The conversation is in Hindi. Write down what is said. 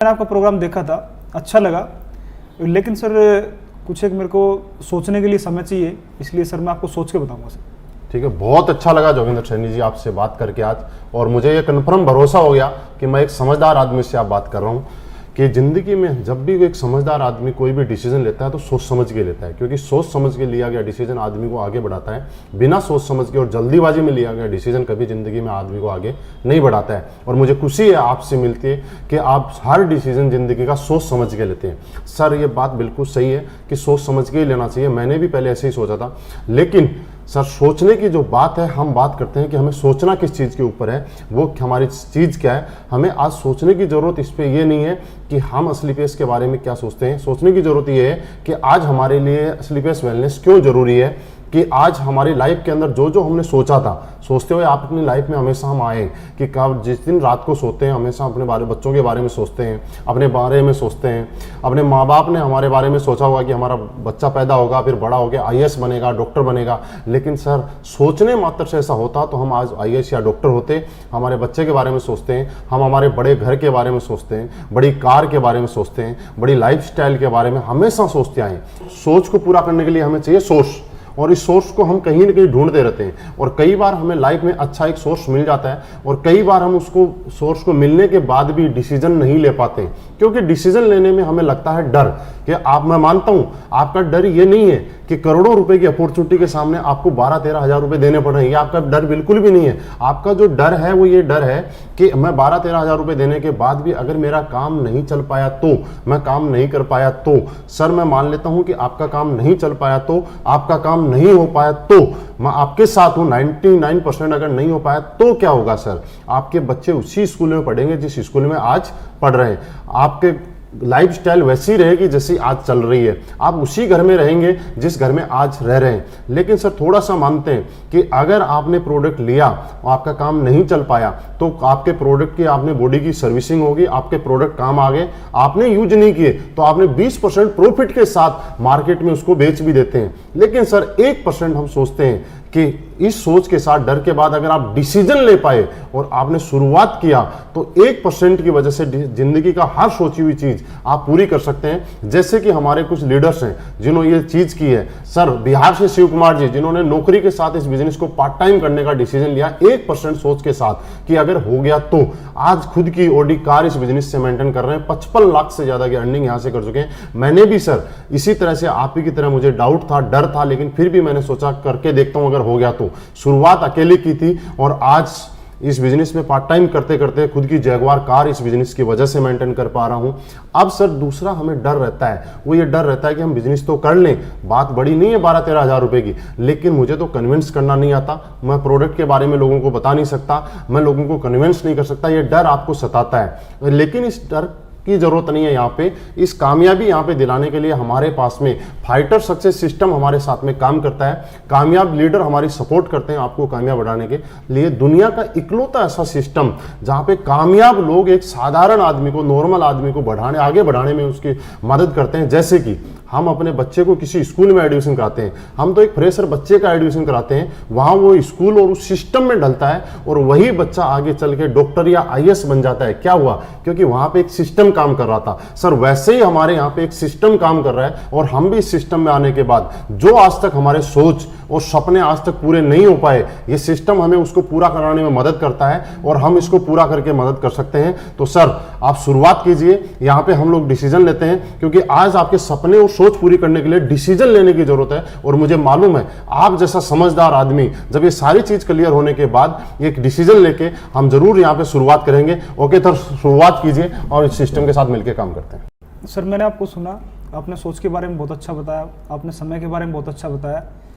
मैंने आपका प्रोग्राम देखा था, अच्छा लगा, लेकिन सर कुछ एक मेरे को सोचने के लिए समय चाहिए, इसलिए सर मैं आपको सोच के बताऊंगा सर। ठीक है, बहुत अच्छा लगा जोगिंदर सैनी जी आपसे बात करके आज, और मुझे ये कन्फर्म भरोसा हो गया कि मैं एक समझदार आदमी से आप बात कर रहा हूँ कि ज़िंदगी में जब भी एक समझदार आदमी कोई भी डिसीजन लेता है तो सोच समझ के लेता है, क्योंकि सोच समझ के लिया गया डिसीजन आदमी को आगे बढ़ाता है। बिना सोच समझ के और जल्दीबाजी में लिया गया डिसीजन कभी ज़िंदगी में आदमी को आगे नहीं बढ़ाता है। और मुझे खुशी है आपसे मिलती है कि आप हर डिसीजन ज़िंदगी का सोच समझ के लेते हैं। सर ये बात बिल्कुल सही है कि सोच समझ के ही लेना चाहिए, मैंने भी पहले ऐसे ही सोचा था, लेकिन सर सोचने की जो बात है, हम बात करते हैं कि हमें सोचना किस चीज़ के ऊपर है, वो हमारी चीज़ क्या है। हमें आज सोचने की ज़रूरत इस पे ये नहीं है कि हम स्लीपेस के बारे में क्या सोचते हैं, सोचने की ज़रूरत ये है कि आज हमारे लिए स्लीपेस वेलनेस क्यों ज़रूरी है, कि आज हमारी लाइफ के अंदर जो जो हमने सोचा था, सोचते हुए आप अपनी लाइफ में हमेशा हम आए कि कब जिस दिन रात को सोते हैं हमेशा अपने बच्चों के बारे में सोचते हैं, अपने बारे में सोचते हैं। अपने माँ बाप ने हमारे बारे में सोचा होगा कि हमारा बच्चा पैदा होगा, फिर बड़ा होकर IAS बनेगा, डॉक्टर बनेगा, लेकिन सर सोचने मात्र से ऐसा होता तो हम आज IAS या डॉक्टर होते। हमारे बच्चे के बारे में सोचते हैं, हम हमारे बड़े घर के बारे में सोचते हैं, बड़ी कार के बारे में सोचते हैं, बड़ी लाइफस्टाइल के बारे में हमेशा सोचते आए। सोच को पूरा करने के लिए हमें चाहिए सोर्स, और इस सोर्स को हम कहीं ना कहीं ढूंढते रहते हैं, और कई बार हमें लाइफ में अच्छा एक सोर्स मिल जाता है, और कई बार हम उसको सोर्स को मिलने के बाद भी डिसीजन नहीं ले पाते, क्योंकि डिसीजन लेने में हमें लगता है डर। कि मैं मानता हूं आपका डर ये नहीं है कि करोड़ों रुपए की अपॉर्चुनिटी के सामने आपको 12-13 हज़ार रुपए देने पड़ रहे हैं, ये आपका डर बिल्कुल भी नहीं है। आपका जो डर है वो ये डर है कि मैं 12-13 हज़ार रुपए देने के बाद भी अगर मेरा काम नहीं चल पाया तो, मैं काम नहीं कर पाया तो, सर मैं मान लेता हूं कि आपका काम नहीं चल पाया तो, आपका काम नहीं हो पाया तो, मैं आपके साथ हूं, 99% अगर नहीं हो पाया तो क्या होगा सर, आपके बच्चे उसी स्कूल में पढ़ेंगे जिस स्कूल में आज पढ़ रहे हैं, आपके लाइफस्टाइल वैसी रहेगी जैसी आज चल रही है, आप उसी घर में रहेंगे जिस घर में आज रह रहे हैं। लेकिन सर थोड़ा सा मानते हैं कि अगर आपने प्रोडक्ट लिया और आपका काम नहीं चल पाया तो आपके प्रोडक्ट की आपने बॉडी की सर्विसिंग होगी, आपके प्रोडक्ट काम आ गए, आपने यूज नहीं किए तो आपने 20% प्रॉफिट के साथ मार्केट में उसको बेच भी देते हैं। लेकिन सर 1% हम सोचते हैं कि इस सोच के साथ डर के बाद अगर आप डिसीजन ले पाए और आपने शुरुआत किया तो 1% की वजह से जिंदगी का हर सोची हुई चीज आप पूरी कर सकते हैं। जैसे कि हमारे कुछ लीडर्स हैं जिन्होंने ये चीज की है, सर बिहार से शिव कुमार जी जिन्होंने नौकरी के साथ इस बिजनेस को पार्ट टाइम करने का डिसीजन लिया 1% सोच के साथ कि अगर हो गया तो आज खुद की ऑडी कार इस बिजनेस से मेंटेन कर रहे हैं, 55 लाख से ज्यादा की अर्निंग यहां से कर चुके हैं। मैंने भी सर इसी तरह से आप ही की तरह मुझे डाउट था, डर था, लेकिन फिर भी मैंने सोचा करके देखता हूं अगर हो गया तो। शुरुआत अकेले की थी और आज इस बिजनेस में पार्ट टाइम करते करते खुद की जैगवार कार इस बिजनेस की वजह से मेंटेन कर पा रहा हूं। अब सर दूसरा हमें डर रहता है, वो ये डर रहता है कि हम बिजनेस तो कर लें, बात बड़ी नहीं है 12-13 हज़ार रुपए की, लेकिन मुझे तो कन्विंस करना नहीं आता, मैं प्रोडक्ट के बारे में लोगों को बता नहीं सकता, मैं लोगों को कन्विंस नहीं कर सकता, ये डर आपको सताता है। लेकिन इस डर की जरूरत नहीं है। यहाँ पे इस कामयाबी यहाँ पे दिलाने के लिए हमारे पास में फाइटर सक्सेस सिस्टम हमारे साथ में काम करता है, कामयाब लीडर हमारी सपोर्ट करते हैं आपको कामयाब बनाने के लिए। दुनिया का इकलौता ऐसा सिस्टम जहाँ पे कामयाब लोग एक साधारण आदमी को, नॉर्मल आदमी को आगे बढ़ाने में उसकी मदद करते हैं। जैसे कि हम अपने बच्चे को किसी स्कूल में एडमिशन कराते हैं, हम तो एक फ्रेशर बच्चे का एडमिशन कराते हैं, वहाँ वो स्कूल और उस सिस्टम में ढलता है और वही बच्चा आगे चल के डॉक्टर या IAS बन जाता है। क्या हुआ? क्योंकि वहाँ पे एक सिस्टम काम कर रहा था। सर वैसे ही हमारे यहाँ पे एक सिस्टम काम कर रहा है और हम भी इस सिस्टम में आने के बाद जो आज तक हमारे सोच और सपने आज तक पूरे नहीं हो पाए, ये सिस्टम हमें उसको पूरा कराने में मदद करता है और हम इसको पूरा करके मदद कर सकते हैं। तो सर आप शुरुआत कीजिए, यहाँ पे हम लोग डिसीजन लेते हैं क्योंकि आज आपके सपने और सोच पूरी करने के लिए डिसीजन लेने की जरूरत है। और मुझे मालूम है आप जैसा समझदार आदमी जब ये सारी चीज क्लियर होने के बाद एक डिसीजन लेके हम जरूर यहाँ पे शुरुआत करेंगे। ओके सर, शुरुआत कीजिए और इस सिस्टम के साथ मिलकर काम करते हैं। सर मैंने आपको सुना, आपने सोच के बारे में बहुत अच्छा बताया, आपने समय के बारे में बहुत अच्छा बताया।